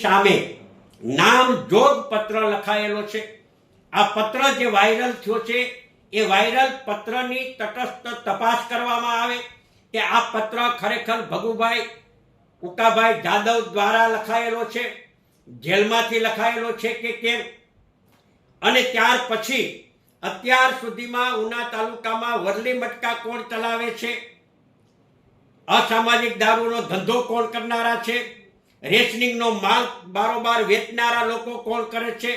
સામે નામજોગ પત્ર લખાયેલો છે। આ પત્ર જે વાયરલ થયો છે એ વાયરલ પત્રની તટસ્થ તપાસ કરવામાં આવે કે આ પત્ર ખરેખર ભગુભાઈ ઉકાભાઈ જાદવ દ્વારા લખાયેલો છે, જેલમાંથી લખાયેલો છે કે કેમ, અને ત્યાર પછી અત્યાર સુધીમાં ઉના તાલુકામાં વરલી મટકા કોણ ચલાવે છે, અસામાજિક દારૂનો ધંધો કોણ કરનારા છે, રેશનિંગનો માલ બારોબાર વેચનારા લોકો કોણ કરે છે,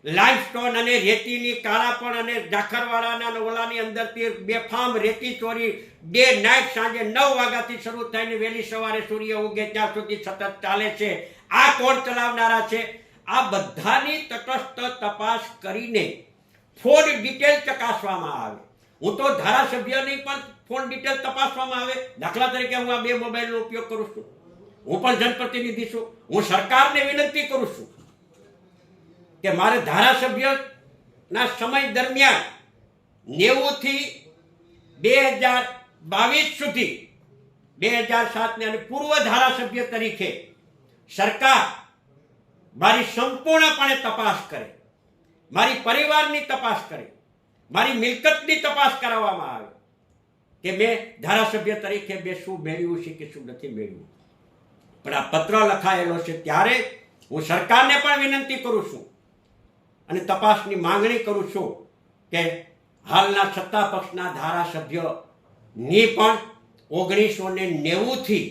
લાઇમસ્ટોન અને રેતીની કાળાપણ અને જાખરવાડાના ઓલાની અંદરથી બેફામ રેતી ચોરી ડે નાઇટ સાંજે 9 વાગ્યાથી શરૂ થઈને વહેલી સવારે સૂર્ય ઉગે ત્યાં સુધી સતત ચાલે છે, આ કોણ ચલાવનારા છે? આ બધાની તટસ્થ તપાસ કરીને ફોન ડિટેલ ચકાસવામાં આવે। હું તો ધારાસભ્યની પણ ફોન ડિટેલ તપાસવામાં આવે। દાખલા તરીકે હું આ 2 મોબાઈલનો ઉપયોગ કરું છું, હું પણ જનપ્રતિનિધિ છું, હું સરકારને વિનંતી કરું છું કે મારે ધારાસભ્યના સમય દરમિયાન 90 થી 2022 સુધી 2007 અને પૂર્વ ધારાસભ્ય તરીકે સરકાર મારી સંપૂર્ણપણે તપાસ કરે, મારી પરિવારની તપાસ કરે, મારી મિલકતની તપાસ કરાવવામાં આવે કે મેં ધારાસભ્ય તરીકે બે શું મેળવ્યું છે કે શું નથી મેળવ્યું। પણ આ પત્ર લખાયેલો છે ત્યારે હું સરકારને પણ વિનંતી કરું છું અને તપાસની માંગણી કરું છું કે હાલના સત્તા પક્ષના ધારાસભ્યની પણ 1990 થી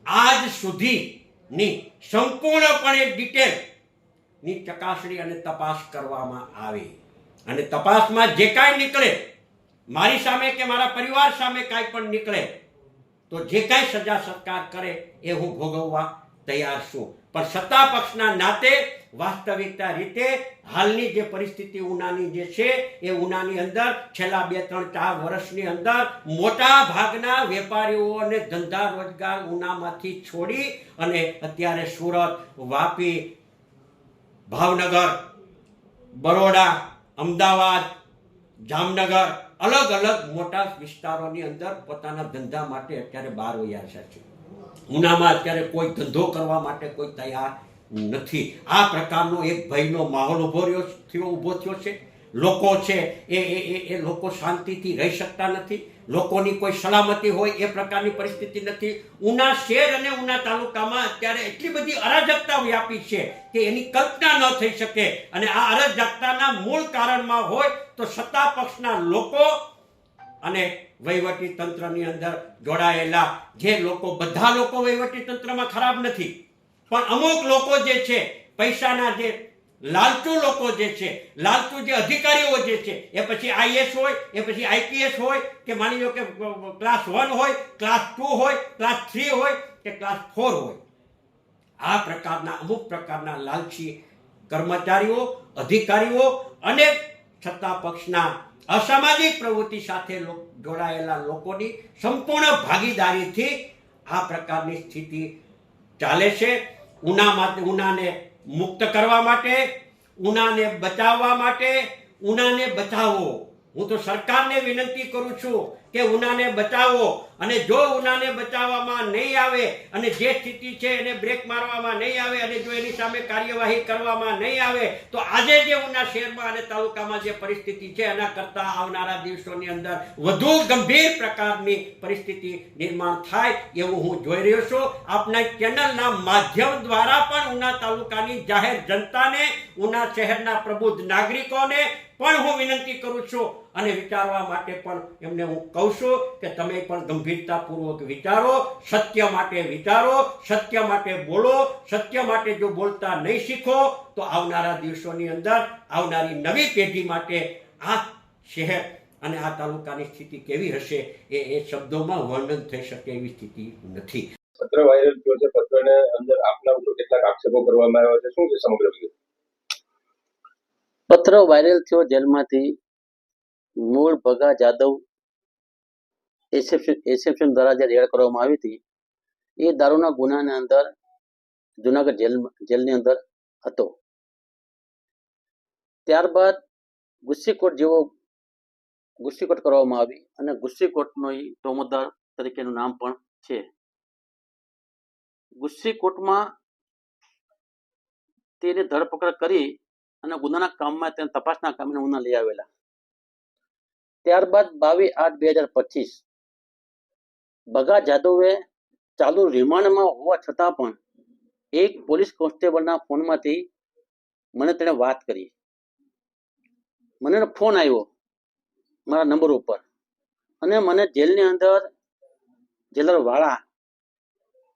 આજ સુધીની સંપૂર્ણપણે ડિટેલની ચકાસણી અને તપાસ કરવામાં આવે અને તપાસમાં જે કાંઈ નીકળે, મારી સામે કે મારા પરિવાર સામે કાંઈ પણ નીકળે તો જે કાંઈ સજા સરકાર કરે એ હું ભોગવવા તૈયાર છું। પણ સત્તા પક્ષના નાતે વાસ્તવિકતા રીતે હાલની જે પરિસ્થિતિ ઉનાની જે છે એ ઉનાની અંદર છેલ્લા 2, 3, 4 વર્ષની અંદર મોટા ભાગના વેપારીઓ અને ધંધા રોજગાર ઉનામાંથી છોડી અને અત્યારે સુરત, વાપી, ભાવનગર, બરોડા, અમદાવાદ, જામનગર અલગ અલગ મોટા વિસ્તારોની અંદર પોતાના ધંધા માટે અત્યારે બહાર વયા છે। ઉનામાં અત્યારે કોઈ ધંધો કરવા માટે કોઈ તૈયાર નથી। આ પ્રકારનો એક ભયનો માહોલ ઊભો થયો છે। લોકો છે એ લોકો શાંતિથી રહી શકતા નથી, લોકોની કોઈ સલામતી હોય એ પ્રકારની પરિસ્થિતિ નથી। ઉના શહેર અને ઉના તાલુકામાં અત્યારે એટલી બધી અરાજકતા વ્યાપી છે કે એની કલ્પના ન થઈ શકે અને આ અરાજકતાના મૂળ કારણમાં હોય તો સત્તા પક્ષના લોકો અને વહીવટી તંત્રની અંદર જોડાયેલા જે લોકો, બધા લોકો વહીવટી તંત્રમાં ખરાબ નથી, પણ અમુક લોકો જે છે પૈસાના જે લાલચુ લોકો જે છે, લાલચુ જે અધિકારીઓ જે છે, એ પછી આઈએસ હોય, એ પછી આઈપીએસ હોય કે માની લો કે ક્લાસ 1 હોય, ક્લાસ 2 હોય, ક્લાસ 3 હોય કે ક્લાસ 4 હોય, આ પ્રકારના અમુક પ્રકારના લાલચી કર્મચારીઓ, અધિકારીઓ અને સત્તા પક્ષના અસામાજિક પ્રવૃત્તિ સાથે જોડાયેલા લોકોની સંપૂર્ણ ભાગીદારીથી આ પ્રકારની સ્થિતિ ચાલે છે। ઉનાને મુક્ત કરવા માટે, ઉનાને બચાવવા માટે, ઉનાને બચાવો। હું તો સરકારને વિનંતી કરું છું કે ઉનાને બચાવો અને જો ઉનાને બચાવવામાં નહીં આવે અને જે સ્થિતિ છે એને બ્રેક મારવામાં નહીં આવે અને જો એની સામે કાર્યવાહી કરવામાં નહીં આવે તો આજે જે ઉના શહેરમાં અને તાલુકામાં જે પરિસ્થિતિ છે એના કરતાં આવનારા દિવસોની અંદર વધુ ગંભીર પ્રકારની પરિસ્થિતિ નિર્માણ થાય એવું હું જોઈ રહ્યો છું। આપના ચેનલના માધ્યમ દ્વારા પણ ઉના તાલુકાની જાહેર જનતાને, ઉના શહેરના પ્રબુદ્ધ નાગરિકોને પણ હું વિનંતી કરું છું અને વિચારવા માટે પણ એમને હું કહું છું કે તમે પણ ગંભીરતાપૂર્વક વિચારો, સત્ય માટે વિચારો, સત્ય માટે બોલો। સત્ય માટે જો બોલતા નહીં શીખો તો આવનારા દિવસોની અંદર આવનારી નવી પેઢી માટે આ શહેર અને આ તાલુકાની સ્થિતિ કેવી હશે એ શબ્દોમાં વર્ણન થઈ શકે એવી સ્થિતિ નથી। પત્ર વાયરલ થયો છે, પત્રને અંદર આપના ઉપર કેટલાક આક્ષેપો કરવામાં આવ્યા છે, શું છે સમગ્ર વિગત? પત્ર વાયરલ થયો જેલમાંથી મૂળ ભગા જાદવ એસએફએમ દ્વારા જે રેડ કરવામાં આવી હતી એ દારૂના ગુનાની અંદર જુનાગઢ જેલની અંદર હતો। ત્યારબાદ ગુસ્સીકોટ કરવામાં આવી અને ગુસ્સીકોટનો એ ટોમદાર તરીકેનું નામ પણ છે। ગુસ્સીકોટમાં તેની ધરપકડ કરી અને ગુનાના કામમાં તેને તપાસના કામને ઉના લઈ આવેલા. ત્યારબાદ 22/8/2025 ભગા જાદવે ચાલુ રિમાન્ડમાં હોવા છતાં પણ એક પોલીસ કોન્સ્ટેબલના ફોનમાંથી મને તેણે વાત કરી. મને ફોન આવ્યો મારા નંબર ઉપર અને મને જેલની અંદર જેલર વાળા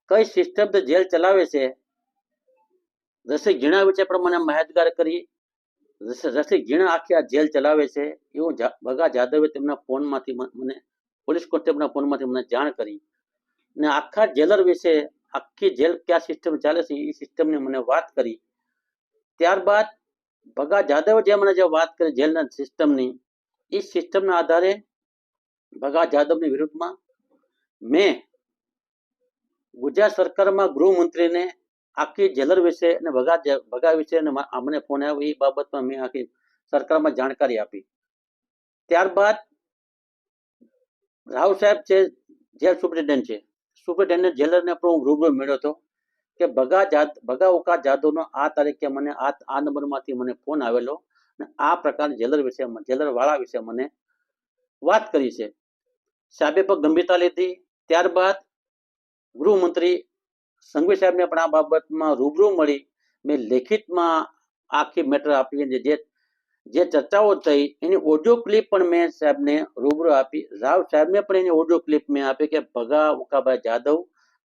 કઈ સિસ્ટમથી જેલ ચલાવે છે રસિક ઝીણા વિશે પણ મને માહિતગાર કરી. રસિક ઝીણા આખી આ જેલ ચલાવે છે એવું ભગા જાદવે તેમના ફોનમાંથી મને પોલીસ કોન્સ્ટેબલના ફોનમાંથી મને જાણ કરી ને આખા જેલર વિશે આખી જેલ ક્યાં સિસ્ટમ ચાલે છે એ સિસ્ટમની મને વાત કરી. ત્યારબાદ ભગા જાદવે જે મને જે વાત કરી જેલના સિસ્ટમની, એ સિસ્ટમના આધારે ભગા જાદવની વિરુદ્ધમાં મેં ગુજરાત સરકારમાં ગૃહમંત્રીને આખી જેલર વિશે અને ભગા વિશે અમને ફોન આવ્યો એ બાબતમાં મેં આખી સરકારમાં જાણકારી આપી. ત્યારબાદ રાવ સાહેબ છે જેલ સુપ્રિન્ટેન્ડન્ટ છે, સુપ્રિન્ટેન્ડન્ટ જેલરને પણ હું રૂબરૂ મળ્યો હતો કે ભગા ઉકા જાદવનો આ તારીખે મને આ નંબરમાંથી મને ફોન આવેલો અને આ પ્રકાર જેલર વિશે જેલર વાળા વિશે મને વાત કરી છે. સાહેબે પણ ગંભીરતા લીધી. ત્યારબાદ ગૃહમંત્રી સંઘવી સાહેબને પણ આ બાબતમાં રૂબરૂ મળી મેં લેખિતમાં આખી મેટર આપી. જે ચર્ચાઓ થઈ એની ઓડિયો ક્લિપ પણ મેં સાહેબને રૂબરૂ આપી. રાવ સાહેબને પણ એની ઓડિયો ક્લિપ મેં આપી કે ભગા ઉકાભાઈ જાદવ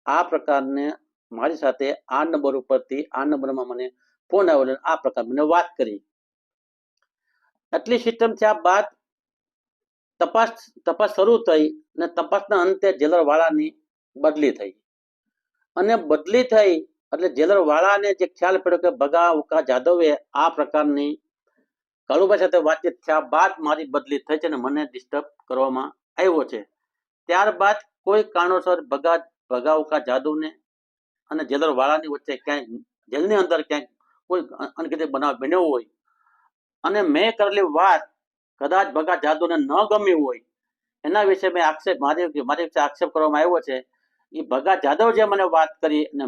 આ પ્રકારને મારી સાથે આ નંબર ઉપરથી આ નંબરમાં મને ફોન આવેલો આ પ્રકાર મને વાત કરી. આટલી સિસ્ટમ થયા બાદ તપાસ શરૂ થઈ અને તપાસના અંતે જેલર વાળાની બદલી થઈ અને બદલી થઈ એટલે જેલર વાળાને જે ખ્યાલ પડ્યો કે ભગા ઉકા જાદવે આ પ્રકારની કાળુભાઈ સાથે વાતચીત થયા બાદ મારી બદલી થઈ છે અને મને ડિસ્ટર્બ કરવામાં આવ્યો છે. ત્યારબાદ કોઈ કારણોસર ભગા ઉકા જાદવને અને જેલર વાળાની વચ્ચે ક્યાંય જેલની અંદર ક્યાંક કોઈ અનગઢિત બનાવ બન્યો હોય અને મેં કરેલી વાત કદાચ ભગા જાદવને ન ગમી હોય એના વિશે મેં મારી વિશે આક્ષેપ કરવામાં આવ્યો છે. એ ભગા જાદવ જે મને વાત કરી અને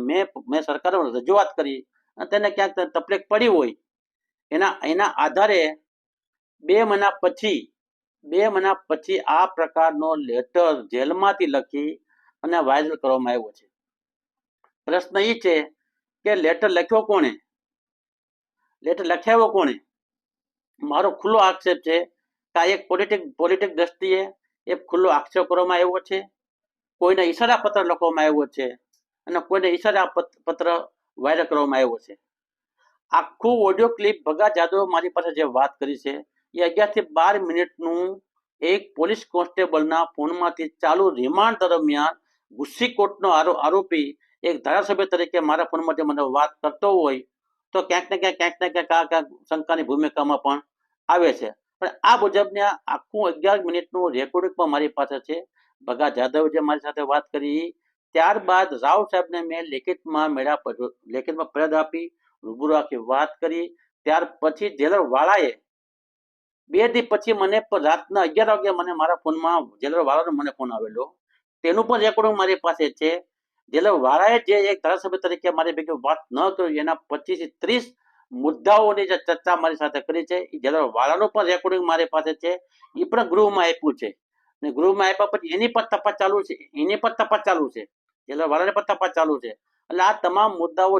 મેં સરકારમાં રજૂઆત કરી અને તેને ક્યાંક તકલીફ પડી હોય એના આધારે 2 મહિના પછી આ પ્રકારનો લેટર જેલમાંથી લખી અને વાયરલ કરવામાં આવ્યો છે. પ્રશ્ન એ છે કે લેટર લખ્યો કોણે, લેટર લખાવ્યો કોણે? મારો ખુલ્લો આક્ષેપ છે કે આ એક પોલિટિક દ્રષ્ટિએ એક ખુલ્લો આક્ષેપ કરવામાં આવ્યો છે. કોઈને ઈશારા પત્ર લખવામાં આવ્યો છે અને કોઈને ઈશારા પત્ર વાયરલ કરવામાં આવ્યો છે. આખું ઓડિયો ક્લિપ ભગા જાદવ મારી પાસે જે વાત કરી છે એ 11 થી 12 મિનિટનું એક પોલીસ કોન્સ્ટેબલના ફોનમાંથી ચાલુ રિમાન્ડ દરમિયાન ગુસ્સીકોટનો આરોપી એક ધારાસભ્ય તરીકે મારા ફોનમાંથી મને વાત કરતો હોય તો ક્યાંક ને ક્યાંક આ શંકાની ભૂમિકામાં પણ આવે છે. પણ આ મુજબની આખું 11 મિનિટનું રેકોર્ડિંગ પણ મારી પાસે છે. ભગા જાદવ જે મારી સાથે વાત કરી ત્યારબાદ રાવ સાહેબને મેં લેખિતમાં ફરિયાદ આપી, રૂબરૂ આખી વાત કરી. ત્યાર પછી જેલર વાળાએ 2 દિવસ પછી મને રાતના 11 વાગે મને મારા ફોનમાં જેલર વાળાનો મને ફોન આવેલો. તેનું પણ રેકોર્ડિંગ મારી પાસે છે. જેલર વાળાએ જે એક ધારાસભ્ય તરીકે મારી ભેગી વાત ન કરી એના 25 થી 30 મુદ્દાઓની જે ચર્ચા મારી સાથે કરી છે એ જેલર વાળાનું પણ રેકોર્ડિંગ મારી પાસે છે. એ પણ ગૃહમાં આપ્યું છે અને ગૃહમાં આપ્યા પછી એની પણ તપાસ ચાલુ છે. જેલર વાળાને પણ તપાસ ચાલુ છે. એટલે આ તમામ મુદ્દાઓ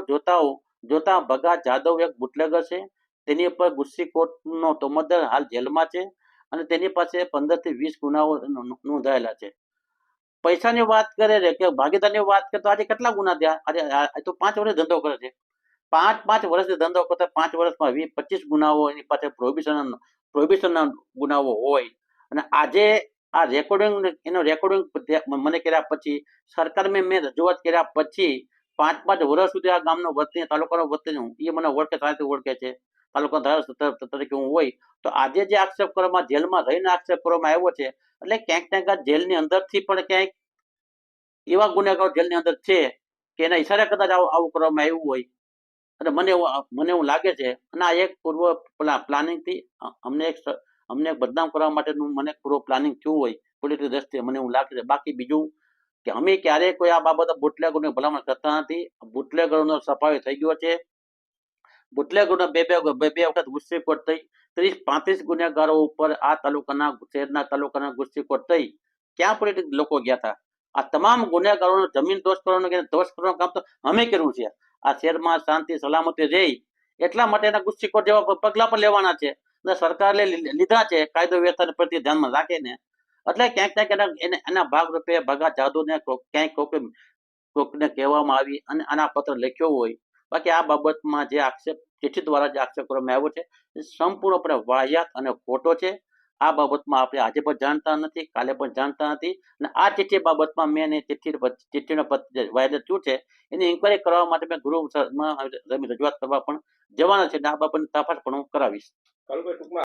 જોતા ભગા જાદવ એક બુટલેગર છે. તેની ઉપર ગુસ્સીકોટનો તોમતદાર હાલ જેલમાં છે અને તેની પાસે 15 થી 20 ગુનાઓ નોંધાયેલા છે. પૈસાની વાત કરે કે ભાગીદારની વાત કરે તો આજે કેટલા ગુના થયા? આજે તો 5 વર્ષ ધંધો કરે છે. 5 વર્ષથી ધંધો કરતા 5 વર્ષમાં 20-25 ગુનાઓ એની પાસે પ્રોહિબિશનના ગુનાઓ હોય અને આજે આ રેકોર્ડિંગ મને કર્યા પછી સરકારમાં મેં રજૂઆત કર્યા પછી 5 વર્ષ સુધી આ ગામનો વતની તાલુકાનો વતની એ મને સારી ઓળખે છે. તાલુકા ધારાસભ્ય તરીકે હું હોય તો આજે જે આક્ષેપ કરવામાં જેલમાં રહીને આક્ષેપ કરવામાં આવ્યો છે એટલે ક્યાંક જેલની અંદરથી પણ ક્યાંક એવા ગુનેગારો જેલની અંદર છે કે એના ઈશારે કદાચ આવું કરવામાં આવ્યું હોય અને મને એવું લાગે છે. અને આ એક પૂર્વ પ્લાનિંગથી અમને બદનામ કરવા માટેનું મને પૂર્વ પ્લાનિંગ થયું હોય પોલિટિકલ દ્રષ્ટિએ મને એવું લાગે છે. બાકી બીજું કે અમે ક્યારેય કોઈ આ બાબતે બુટલેગરોની ભલામણ કરતા નથી. બુટલેગરોનો સફાયો થઈ ગયો છે. બુટલેગરોને બે વખત ગુસ્સીખોટ થઈ, 30-35 ગુનેગારો ઉપર આ તાલુકાના શહેરના તાલુકાના ગુસ્સીખોટ થઈ. ક્યાં પોલીસ લોકો ગયા હતા? આ તમામ ગુનેગારોનો જમીન દોષ કરવાનું કે દોષ કરવાનું કામ તો અમે કર્યું છે. આ શહેરમાં શાંતિ સલામતી રહે એટલા માટે એના ગુસ્સીખોટ જેવા પગલા પણ લેવાના છે અને સરકારે લીધા છે કાયદો વ્યવસ્થાને પ્રતિ ધ્યાનમાં રાખીને. એટલે ક્યાંક ને ક્યાંક એના ભાગરૂપે ભગા જાદુને ક્યાંક કોકને કહેવામાં આવી અને આના પત્ર લખ્યો હોય. બાકી આ બાબતમાં જે આક્ષેપ ચિઠ્ઠી દ્વારા જે આક્ષેપ કરવામાં આવ્યો છે એ સંપૂર્ણપણે વાહિયાત અને ખોટો છે. આ બાબતમાં આપણે આજે પણ જાણતા નથી, કાલે પણ જાણતા નથી અને આ ચિઠ્ઠી બાબતમાં મેં ચિઠ્ઠીનો વાયદો થયું છે એની ઇન્કવાયરી કરવા માટે મેં ગૃહમાં રજૂઆત કરવા પણ જવાના છે અને આ બાબતની તપાસ પણ હું કરાવીશ. કાલુભાઈ, ટૂંકમાં